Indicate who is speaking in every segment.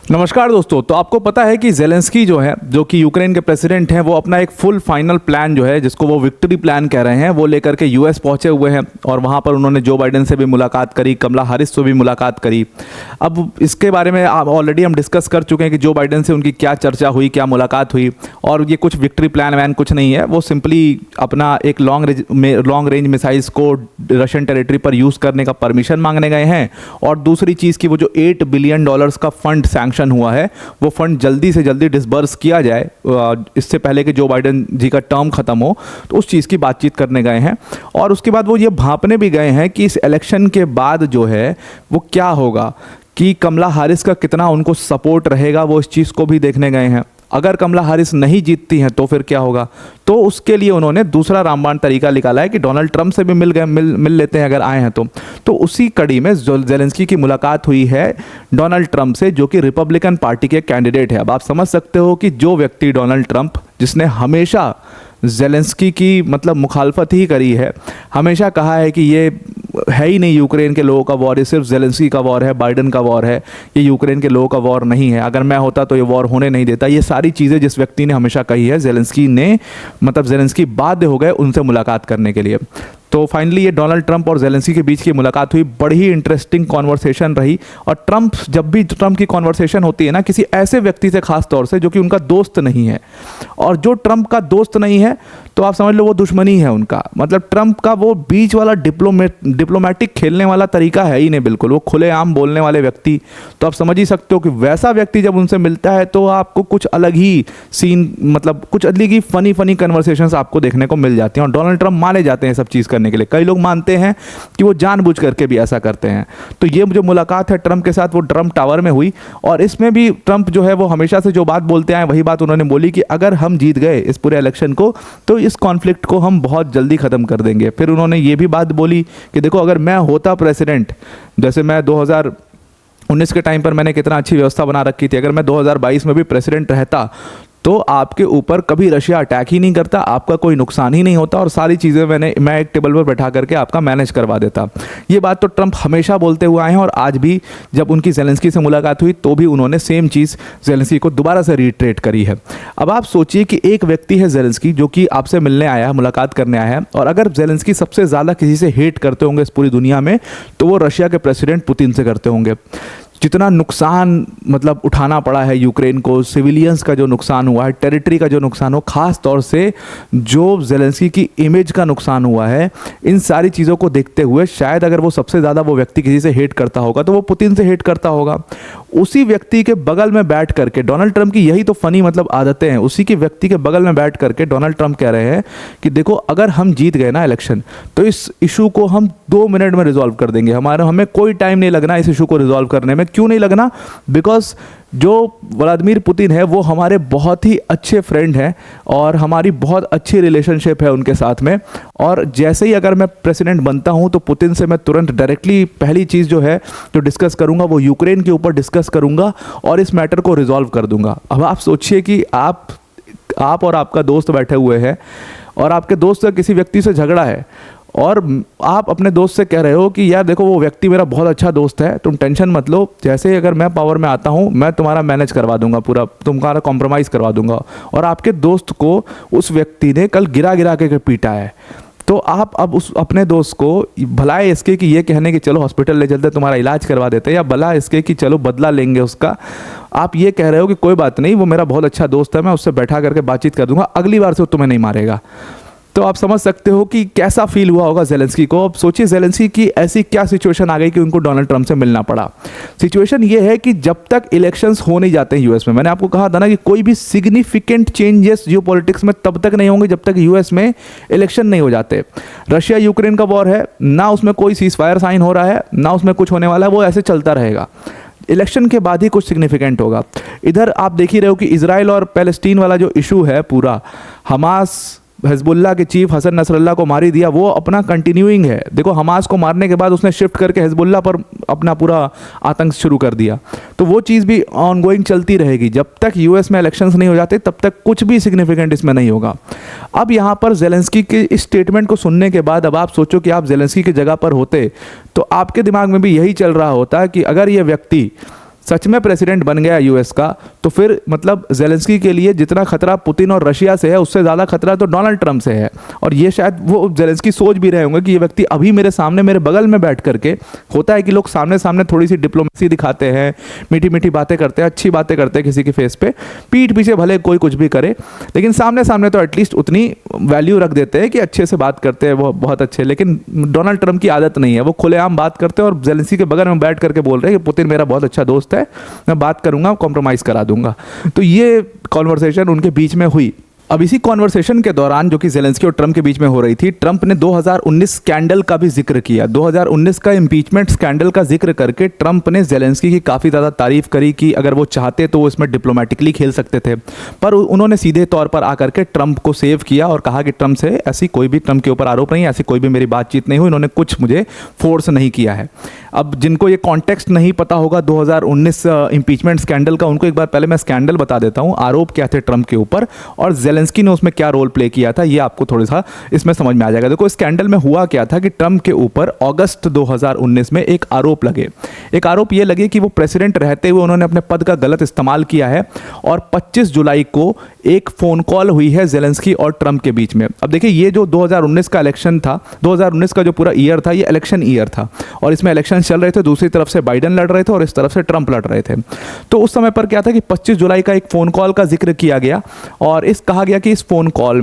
Speaker 1: नमस्कार दोस्तों। तो आपको पता है कि जेलेंस्की जो है, जो कि यूक्रेन के प्रेसिडेंट हैं, वो अपना एक फुल फाइनल प्लान जो है, जिसको वो विक्ट्री प्लान कह रहे हैं, वो लेकर के यूएस पहुंचे हुए हैं। और वहां पर उन्होंने जो बाइडेन से भी मुलाकात करी, कमला हैरिस से भी मुलाकात करी। अब इसके बारे में ऑलरेडी हम डिस्कस कर चुके हैं कि जो बाइडेन से उनकी क्या चर्चा हुई, क्या मुलाकात हुई। और ये कुछ विक्ट्री प्लान वैन कुछ नहीं है, वो सिंपली अपना एक लॉन्ग रेंज मिसाइल्स को रशियन टेरिटरी पर यूज़ करने का परमिशन मांगने गए हैं। और दूसरी चीज़ की वो जो $8 बिलियन का फंड सैंक्शन हुआ है, वो फंड जल्दी से जल्दी डिसबर्स किया जाए, इससे पहले कि जो बाइडेन जी का टर्म खत्म हो। तो उस चीज़ की बातचीत करने गए हैं। और उसके बाद वो ये भांपने भी गए हैं कि इस इलेक्शन के बाद जो है वो क्या होगा, कि कमला हैरिस का कितना उनको सपोर्ट रहेगा, वो इस चीज़ को भी देखने गए हैं। अगर कमला हैरिस नहीं जीतती हैं तो फिर क्या होगा। तो उसके लिए उन्होंने दूसरा रामबाण तरीका निकाला है कि डोनाल्ड ट्रंप से भी मिल लेते हैं अगर आए हैं तो उसी कड़ी में जेलेंस्की की मुलाकात हुई है डोनाल्ड ट्रंप से, जो कि रिपब्लिकन पार्टी के कैंडिडेट है। अब आप समझ सकते हो कि जो व्यक्ति डोनाल्ड ट्रंप, जिसने हमेशा जेलेंस्की की मतलब मुखालफत ही करी है, हमेशा कहा है कि ये है ही नहीं यूक्रेन के लोगों का वॉर, ये सिर्फ जेलेंस्की का वॉर है, बाइडेन का वॉर है, ये यूक्रेन के लोगों का वॉर नहीं है, अगर मैं होता तो ये वॉर होने नहीं देता। ये सारी चीज़ें जिस व्यक्ति ने हमेशा कही है, जेलेंस्की बाध्य हो गए उनसे मुलाकात करने के लिए। तो फाइनली ये डोनाल्ड ट्रंप और जेलेंस्की के बीच की मुलाकात हुई, बड़ी ही इंटरेस्टिंग कॉन्वर्सेशन रही। और जब भी ट्रंप की कॉन्वर्सेशन होती है ना, किसी ऐसे व्यक्ति से खास तौर से जो कि उनका दोस्त नहीं है, और जो ट्रंप का दोस्त नहीं है तो आप समझ लो वो दुश्मनी है उनका। मतलब ट्रंप का वो बीच वाला डिप्लोमेटिक खेलने वाला तरीका है ही नहीं बिल्कुल, वो खुलेआम बोलने वाले व्यक्ति। तो आप समझ ही सकते हो कि वैसा व्यक्ति जब उनसे मिलता है तो आपको कुछ अलग ही सीन, मतलब कुछ अलग ही फनी कन्वर्सेशंस आपको देखने को मिल जाती हैं। और डोनाल्ड ट्रंप माने जाते हैं सब चीज़ करने के लिए। कई लोग मानते हैं कि वो जानबूझ करके भी ऐसा करते हैं। तो ये जो मुलाकात है ट्रंप के साथ, वो ट्रंप टावर में हुई। और इसमें भी ट्रंप जो है वो हमेशा से जो बात बोलते आए वही बात उन्होंने बोली कि अगर हम जीत गए इस पूरे इलेक्शन को तो इस कॉन्फ्लिक्ट को हम बहुत जल्दी ख़त्म कर देंगे। फिर उन्होंने ये भी बात बोली कि देखो, अगर मैं होता प्रेसिडेंट, जैसे मैं 2019 के टाइम पर मैंने कितना अच्छी व्यवस्था बना रखी थी, अगर मैं 2022 में भी प्रेसिडेंट रहता तो आपके ऊपर कभी रशिया अटैक ही नहीं करता, आपका कोई नुकसान ही नहीं होता, और सारी चीज़ें मैं एक टेबल पर बैठा करके आपका मैनेज करवा देता। ये बात तो ट्रंप हमेशा बोलते हुए आए हैं। और आज भी जब उनकी जेलेंस्की से मुलाकात हुई तो भी उन्होंने सेम चीज़ जेलेंस्की को दोबारा से रीट्रेट करी है। अब आप सोचिए कि एक व्यक्ति है जेलेंस्की, जो कि आपसे मिलने आया है, मुलाकात करने आया है, और अगर जेलेंस्की सबसे ज़्यादा किसी से हेट करते होंगे इस पूरी दुनिया में तो वो रशिया के प्रेसिडेंट पुतिन से करते होंगे। जितना नुकसान मतलब उठाना पड़ा है यूक्रेन को, सिविलियंस का जो नुकसान हुआ है, टेरिटरी का जो नुकसान हो, खास तौर से जो जेलेंस्की की इमेज का नुकसान हुआ है, इन सारी चीज़ों को देखते हुए शायद अगर वो सबसे ज़्यादा वो व्यक्ति किसी से हेट करता होगा तो वो पुतिन से हेट करता होगा। उसी व्यक्ति के बगल में बैठ करके डोनाल्ड ट्रंप की यही तो फनी मतलब आदतें हैं। उसी के व्यक्ति के बगल में बैठ करके डोनाल्ड ट्रंप कह रहे हैं कि देखो, अगर हम जीत गए ना इलेक्शन तो इस इशू को हम 2 मिनट में रिजॉल्व कर देंगे, हमें कोई टाइम नहीं लगना इस इशू को रिजॉल्व करने में। क्यों नहीं लगना? बिकॉज जो व्लादिमीर पुतिन है वो हमारे बहुत ही अच्छे फ्रेंड हैं और हमारी बहुत अच्छी रिलेशनशिप है उनके साथ में। और जैसे ही अगर मैं प्रेसिडेंट बनता हूं तो पुतिन से मैं तुरंत डायरेक्टली पहली चीज़ जो है जो डिस्कस करूंगा वो यूक्रेन के ऊपर डिस्कस करूंगा और इस मैटर को रिजॉल्व कर दूंगा। अब आप सोचिए कि आप और आपका दोस्त बैठे हुए हैं और आपके दोस्त का किसी व्यक्ति से झगड़ा है और आप अपने दोस्त से कह रहे हो कि यार देखो, वो व्यक्ति मेरा बहुत अच्छा दोस्त है, तुम टेंशन मत लो, जैसे ही अगर मैं पावर में आता हूँ मैं तुम्हारा मैनेज करवा दूंगा, पूरा तुम्हारा कॉम्प्रोमाइज़ करवा दूंगा। और आपके दोस्त को उस व्यक्ति ने कल गिरा के पीटा है, तो आप अब उस अपने दोस्त को भलाए इसके कि ये कहने कि चलो हॉस्पिटल ले चलते तुम्हारा इलाज करवा देते, या भला इसके कि चलो बदला लेंगे उसका, आप ये कह रहे हो कि कोई बात नहीं, वो मेरा बहुत अच्छा दोस्त है, मैं उससे बैठा करके बातचीत कर दूंगा, अगली बार से वो तुम्हें नहीं मारेगा। तो आप समझ सकते हो कि कैसा फील हुआ होगा जेलेंस्की को। अब सोचिए जेलेंस्की की ऐसी क्या सिचुएशन आ गई कि उनको डोनाल्ड ट्रंप से मिलना पड़ा। सिचुएशन ये है कि जब तक इलेक्शंस हो नहीं जाते हैं यूएस में, मैंने आपको कहा था ना कि कोई भी सिग्निफिकेंट चेंजेस जियोपॉलिटिक्स में तब तक नहीं होंगे जब तक यूएस में इलेक्शन नहीं हो जाते। रशिया यूक्रेन का वॉर है ना, उसमें कोई सीजफायर साइन हो रहा है ना उसमें कुछ होने वाला है, वो ऐसे चलता रहेगा। इलेक्शन के बाद ही कुछ सिग्निफिकेंट होगा। इधर आप देख ही रहे हो कि इजराइल और पैलेस्टीन वाला जो इशू है पूरा, हमास हिजबुल्लाह के चीफ हसन नसरल्लाह को मारी दिया, वो अपना कंटिन्यूइंग है। देखो, हमास को मारने के बाद उसने शिफ्ट करके हिजबुल्लाह पर अपना पूरा आतंक शुरू कर दिया। तो वो चीज़ भी ऑनगोइंग चलती रहेगी जब तक यूएस में इलेक्शंस नहीं हो जाते, तब तक कुछ भी सिग्निफिकेंट इसमें नहीं होगा। अब यहाँ पर जेलेंस्की के इस स्टेटमेंट को सुनने के बाद अब आप सोचो कि आप जेलेंस्की की जगह पर होते तो आपके दिमाग में भी यही चल रहा होता कि अगर ये व्यक्ति सच में प्रेसिडेंट बन गया यूएस का, तो फिर मतलब जेलेंस्की के लिए जितना खतरा पुतिन और रशिया से है, उससे ज़्यादा खतरा तो डोनाल्ड ट्रंप से है। और ये शायद वो जेलेंस्की सोच भी रहे होंगे कि ये व्यक्ति अभी मेरे सामने, मेरे बगल में बैठ करके, होता है कि लोग सामने सामने थोड़ी सी डिप्लोमेसी दिखाते हैं, मीठी मीठी बातें करते हैं, अच्छी बातें करते हैं किसी के फेस पे, पीठ पीछे भले कोई कुछ भी करे, लेकिन सामने सामने तो एटलीस्ट उतनी वैल्यू रख देते हैं कि अच्छे से बात करते हैं, वो बहुत अच्छे। लेकिन डोनाल्ड ट्रंप की आदत नहीं है, वो खुलेआम बात करते हैं और जेलेंस्की के बगल में बैठ करके बोल रहे हैं कि पुतिन मेरा बहुत अच्छा दोस्त है, मैं बात करूंगा, कॉम्प्रोमाइज़ करा दूंगा। तो ये कॉन्वर्सेशन उनके बीच में हुई। अब इसी कॉन्वर्सेशन के दौरान जो कि जेलेंस्की और ट्रंप के बीच में हो रही थी, ट्रंप ने 2019 स्कैंडल का भी जिक्र किया। 2019 का इम्पीचमेंट स्कैंडल का जिक्र करके ट्रंप ने जेलेंस्की की काफ़ी ज़्यादा तारीफ करी कि अगर वो चाहते तो वो इसमें डिप्लोमेटिकली खेल सकते थे, पर उन्होंने सीधे तौर पर आकर के ट्रंप को सेव किया और कहा कि ट्रंप से ऐसी कोई भी, ट्रंप के ऊपर आरोप नहीं, ऐसी कोई भी मेरी बातचीत नहीं हुई, इन्होंने कुछ मुझे फोर्स नहीं किया है। अब जिनको ये कॉन्टेक्स्ट नहीं पता होगा 2019 इम्पीचमेंट स्कैंडल का, उनको एक बार पहले मैं स्कैंडल बता देता हूँ, आरोप क्या थे ट्रंप के ऊपर और जेलेंस्की ने उसमें क्या रोल प्ले किया था, ये आपको थोड़ा सा इसमें समझ में आ जाएगा। देखो स्कैंडल में हुआ क्या था कि ट्रंप के ऊपर अगस्त 2019 में एक आरोप लगे। एक आरोप ये लगे कि वो प्रेसिडेंट रहते हुए उन्होंने अपने पद का गलत इस्तेमाल किया है और 25 जुलाई को एक फ़ोन कॉल हुई है जेलेंस्की और ट्रंप के बीच में। अब देखिए ये जो 2019 का इलेक्शन था, 2019 का जो पूरा ईयर था, ये इलेक्शन ईयर था और इसमें इलेक्शन चल रहे थे, दूसरी तरफ से बाइडेन लड़ रहे थे और इस तरफ से ट्रंप लड़ रहे थे। तो उस समय पर क्या था कि 25 जुलाई का एक फ़ोन कॉल का जिक्र किया गया और कहा गया कि इस फ़ोन कॉल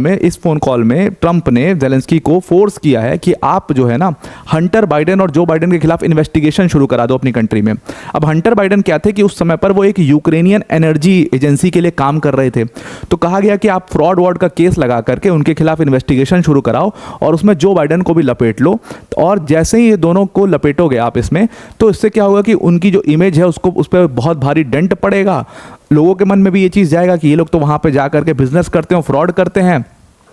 Speaker 1: में ट्रंप ने जेलेंस्की को फोर्स किया है कि आप जो है ना हंटर बाइडेन और जो बाइडेन के खिलाफ इन्वेस्टिगेशन शुरू करा दो अपनी कंट्री में। अब हंटर बाइडेन क्या थे कि उस समय पर वो एक यूक्रेनियन एनर्जी एजेंसी के लिए काम कर रहे थे। तो कहा गया कि आप फ्रॉड वॉर्ड का केस लगा करके उनके खिलाफ इन्वेस्टिगेशन शुरू कराओ और उसमें जो बाइडेन को भी लपेट लो। और जैसे ही ये दोनों को लपेटोगे आप इसमें, तो इससे क्या होगा कि उनकी जो इमेज है उसको, उस पर बहुत भारी डेंट पड़ेगा। लोगों के मन में भी ये चीज़ जाएगा कि ये लोग तो वहाँ पे जा करके बिजनेस करते हैं, फ्रॉड करते हैं।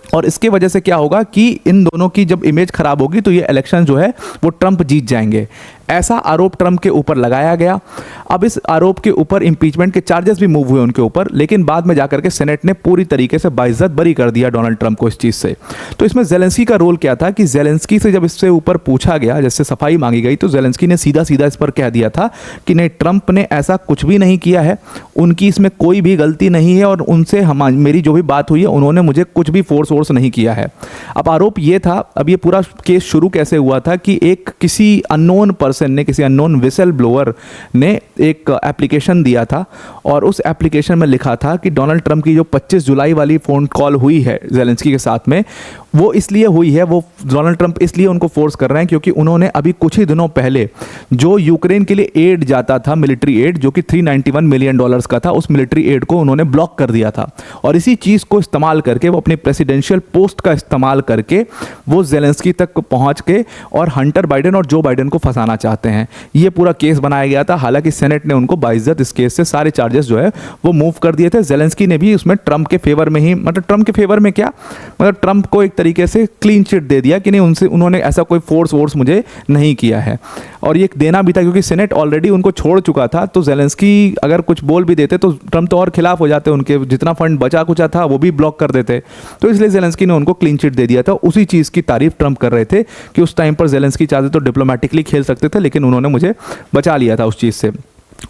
Speaker 1: और इसके वजह से क्या होगा कि इन दोनों की जब इमेज खराब होगी तो ये इलेक्शन जो है वो ट्रंप जीत जाएंगे। ऐसा आरोप ट्रंप के ऊपर लगाया गया। अब इस आरोप के ऊपर इंपीचमेंट के चार्जेस भी मूव हुए उनके ऊपर, लेकिन बाद में जाकर के सेनेट ने पूरी तरीके से बाइज्जत बरी कर दिया डोनाल्ड ट्रंप को इस चीज़ से। तो इसमें जेलेंस्की का रोल क्या था कि जेलेंस्की से जब इससे ऊपर पूछा गया, जैसे सफाई मांगी गई, तो जेलेंस्की ने सीधा सीधा इस पर कह दिया था कि नहीं, ट्रंप ने ऐसा कुछ भी नहीं किया है, उनकी इसमें कोई भी गलती नहीं है और उनसे मेरी जो भी बात हुई है उन्होंने मुझे कुछ भी फोर्स नहीं किया है। अब आरोप ये था, अब ये पूरा केस शुरू कैसे हुआ था कि किसी अननोन पर्सन ने, किसी अननोन विसल ब्लोअर ने एक एप्लीकेशन दिया था और उस एप्लीकेशन में लिखा था कि डोनाल्ड ट्रंप की जो 25 जुलाई वाली फ़ोन कॉल हुई है जेलेंस्की के साथ में, वो इसलिए हुई है, वो डोनाल्ड ट्रंप इसलिए उनको फोर्स कर रहे हैं क्योंकि उन्होंने अभी कुछ ही दिनों पहले जो यूक्रेन के लिए एड जाता था, मिलिट्री एड, जो कि $391 मिलियन का था, उस मिलिट्री एड को उन्होंने ब्लॉक कर दिया था। और इसी चीज़ को इस्तेमाल करके, वो अपनी प्रेसिडेंशियल पोस्ट का इस्तेमाल करके वो जेलेंस्की तक पहुंच के और हंटर बाइडेन और जो बाइडेन को फंसाना चाहते हैं। ये पूरा केस बनाया गया था। हालांकि सेनेट ने उनको बाइज्जत इस केस से सारे चार्जेस जो है वो मूव कर दिए थे। जेलेंस्की ने भी उसमें ट्रंप के फेवर में ही, मतलब ट्रंप के फेवर में क्या, मतलब ट्रंप को एक तरीके से क्लीन चिट दे दिया कि नहीं, उन्होंने ऐसा कोई फोर्स मुझे नहीं किया है। और ये देना भी था क्योंकि सेनेट ऑलरेडी उनको छोड़ चुका था। तो जेलेंस्की अगर कुछ बोल भी देते तो ट्रंप तो और खिलाफ हो जाते, उनके जितना फंड बचा कुचा था वो भी ब्लॉक कर देते। तो इसलिए जेलेंस्की ने उनको क्लीन चिट दे दिया था। उसी चीज़ की तारीफ ट्रंप कर रहे थे कि उस टाइम पर जेलेंस्की चाहते तो डिप्लोमेटिकली खेल सकते थे, लेकिन उन्होंने मुझे बचा लिया था उस चीज़ से।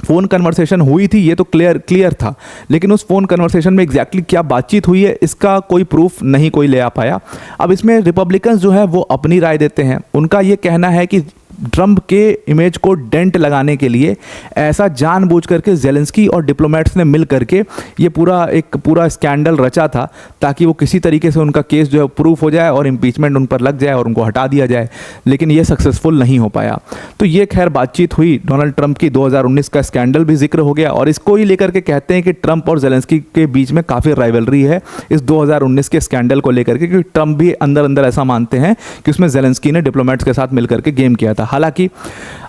Speaker 1: फ़ोन कन्वर्सेशन हुई थी, ये तो क्लियर था, लेकिन उस फ़ोन कन्वर्सेशन में एग्जैक्टली क्या बातचीत हुई है इसका कोई प्रूफ नहीं कोई ले आ पाया। अब इसमें रिपब्लिकन्स जो है वो अपनी राय देते हैं। उनका ये कहना है कि ट्रंप के इमेज को डेंट लगाने के लिए ऐसा जानबूझ करके जेलेंस्की और डिप्लोमेट्स ने मिल करके ये पूरा स्कैंडल रचा था ताकि वो किसी तरीके से उनका केस जो है प्रूफ हो जाए और इम्पीचमेंट उन पर लग जाए और उनको हटा दिया जाए, लेकिन ये सक्सेसफुल नहीं हो पाया। तो ये खैर बातचीत हुई। डोनाल्ड ट्रंप की 2019 का स्कैंडल भी जिक्र हो गया और इसको ही लेकर के कहते हैं कि ट्रंप और जेलेंस्की के बीच में काफ़ी राइवलरी है इस 2019 के स्कैंडल को लेकर के, क्योंकि ट्रंप भी अंदर अंदर ऐसा मानते हैं कि उसमें जेलेंस्की ने डिप्लोमेट्स के साथ मिलकर के गेम किया था। हालांकि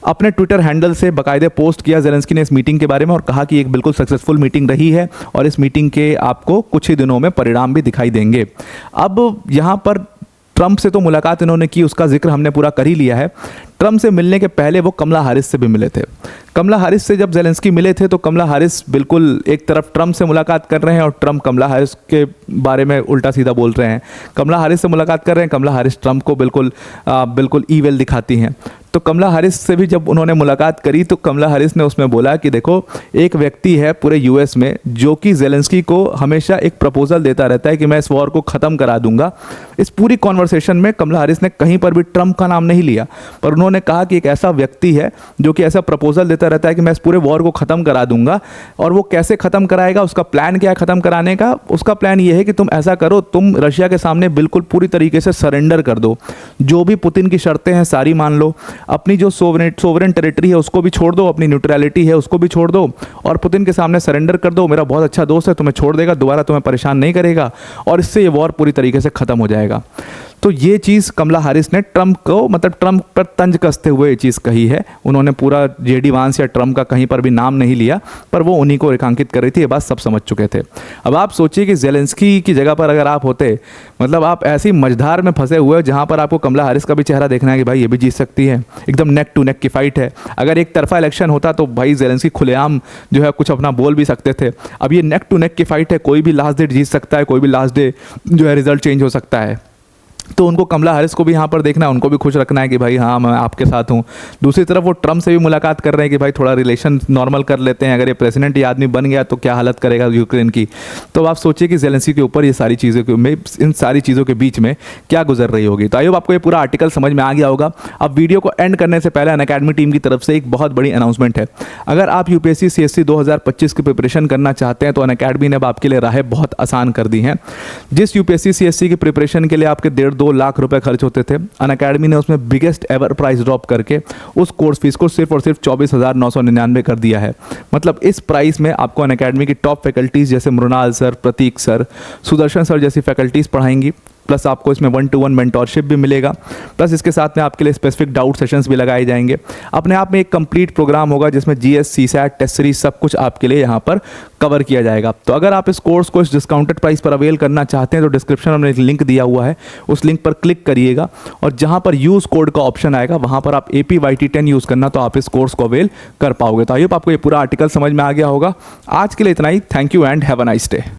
Speaker 1: अपने ट्विटर हैंडल से बाकायदे पोस्ट किया जेलेंस्की ने इस मीटिंग के बारे में और कहा कि एक बिल्कुल सक्सेसफुल मीटिंग रही है और इस मीटिंग के आपको कुछ ही दिनों में परिणाम भी दिखाई देंगे। अब यहाँ पर ट्रंप से तो मुलाकात इन्होंने की, उसका जिक्र हमने पूरा कर ही लिया है। ट्रंप से मिलने के पहले वो कमला हैरिस से भी मिले थे। कमला हैरिस से जब जेलेंस्की मिले थे तो कमला हैरिस बिल्कुल एक तरफ ट्रंप से मुलाकात कर रहे हैं और ट्रंप कमला हैरिस के बारे में उल्टा सीधा बोल रहे हैं। कमला हैरिस से मुलाकात कर रहे हैं, कमला हैरिस ट्रंप को बिल्कुल ईविल दिखाती हैं। तो कमला हैरिस से भी जब उन्होंने मुलाकात करी तो कमला हैरिस ने उसमें बोला कि देखो, एक व्यक्ति है पूरे यूएस में जो कि ज़ेलेंस्की को हमेशा एक प्रपोजल देता रहता है कि मैं इस वॉर को ख़त्म करा दूंगा। इस पूरी कॉन्वर्सेशन में कमला हैरिस ने कहीं पर भी ट्रंप का नाम नहीं लिया, पर उन्होंने कहा कि एक ऐसा व्यक्ति है जो कि ऐसा प्रपोजल देता रहता है कि मैं इस पूरे वॉर को ख़त्म करा दूंगा। और वो कैसे ख़त्म कराएगा, उसका प्लान क्या है ख़त्म कराने का? उसका प्लान ये है कि तुम ऐसा करो, तुम रशिया के सामने बिल्कुल पूरी तरीके से सरेंडर कर दो, जो भी पुतिन की शर्तें हैं सारी मान लो, अपनी जो सोवरेन टेरिटरी है उसको भी छोड़ दो, अपनी न्यूट्रलिटी है उसको भी छोड़ दो और पुतिन के सामने सरेंडर कर दो। मेरा बहुत अच्छा दोस्त है, तुम्हें छोड़ देगा, दोबारा तुम्हें परेशान नहीं करेगा और इससे ये वॉर पूरी तरीके से ख़त्म हो जाएगा। तो ये चीज़ कमला हैरिस ने ट्रंप को, मतलब ट्रंप पर तंज कसते हुए ये चीज़ कही है। उन्होंने पूरा जेडी वांस या ट्रंप का कहीं पर भी नाम नहीं लिया, पर वो उन्हीं को रेखांकित कर रही थी, ये बात सब समझ चुके थे। अब आप सोचिए कि ज़ेलेंस्की की जगह पर अगर आप होते, मतलब आप ऐसी मझधार में फंसे हुए हो जहाँ पर आपको कमला हैरिस का भी चेहरा देखना है कि भाई ये भी जीत सकती है, एकदम नेक टू नेक की फाइट है। अगर एक तरफा इलेक्शन होता तो भाई ज़ेलेंस्की खुलेआम जो है कुछ अपना बोल भी सकते थे। अब ये नेक टू नेक की फाइट है, कोई भी लास्ट डेट जीत सकता है, कोई भी लास्ट डे जो है रिजल्ट चेंज हो सकता है। तो उनको कमला हैरिस को भी यहाँ पर देखना है, उनको भी खुश रखना है कि भाई हाँ मैं आपके साथ हूँ। दूसरी तरफ वो ट्रंप से भी मुलाकात कर रहे हैं कि भाई थोड़ा रिलेशन नॉर्मल कर लेते हैं, अगर ये प्रेसिडेंट ये आदमी बन गया तो क्या हालत करेगा यूक्रेन की। तो आप सोचिए कि ज़ेलेंस्की के ऊपर ये सारी चीज़ों में, इन सारी चीज़ों के बीच में क्या गुजर रही होगी। तो आई होप आपको ये पूरा आर्टिकल समझ में आ गया होगा। अब वीडियो को एंड करने से पहले अनअकैडमी टीम की तरफ से एक बहुत बड़ी अनाउंसमेंट है। अगर आप यूपीएससी सीएससी 2025 की प्रिपरेशन करना चाहते हैं तो अनअकैडमी ने अब आपके लिए राहें बहुत आसान कर दी हैं। जिस यूपीएससी सीएससी की प्रिपरेशन के लिए आपके 1.5-2 लाख रुपए खर्च होते थे, अनअकैडमी ने उसमें बिगेस्ट एवर प्राइस ड्रॉप करके उस कोर्स फीस को सिर्फ और सिर्फ 24,999 कर दिया है। मतलब इस प्राइस में आपको अनअकैडमी की टॉप फैकल्टीज जैसे मृणाल सर, प्रतीक सर, सुदर्शन सर जैसी फैकल्टीज पढ़ाएंगी, प्लस आपको इसमें 1-to-1 मेंटोरशिप भी मिलेगा, प्लस इसके साथ में आपके लिए स्पेसिफिक डाउट सेशंस भी लगाए जाएंगे। अपने आप में एक कंप्लीट प्रोग्राम होगा जिसमें जीएस, सीसैट, टेस्ट सीरीज सब कुछ आपके लिए यहाँ पर कवर किया जाएगा। तो अगर आप इस कोर्स को इस डिस्काउंटेड प्राइस पर अवेल करना चाहते हैं तो डिस्क्रिप्शन में एक लिंक दिया हुआ है, उस लिंक पर क्लिक करिएगा और जहाँ पर यूज़ कोड का ऑप्शन आएगा वहाँ पर आप APYT10 यूज़ करना, तो आप इस कोर्स को अवेल कर पाओगे। तो आई होप आपको ये पूरा आर्टिकल समझ में आ गया होगा। आज के लिए इतना ही। Thank you and have a nice day.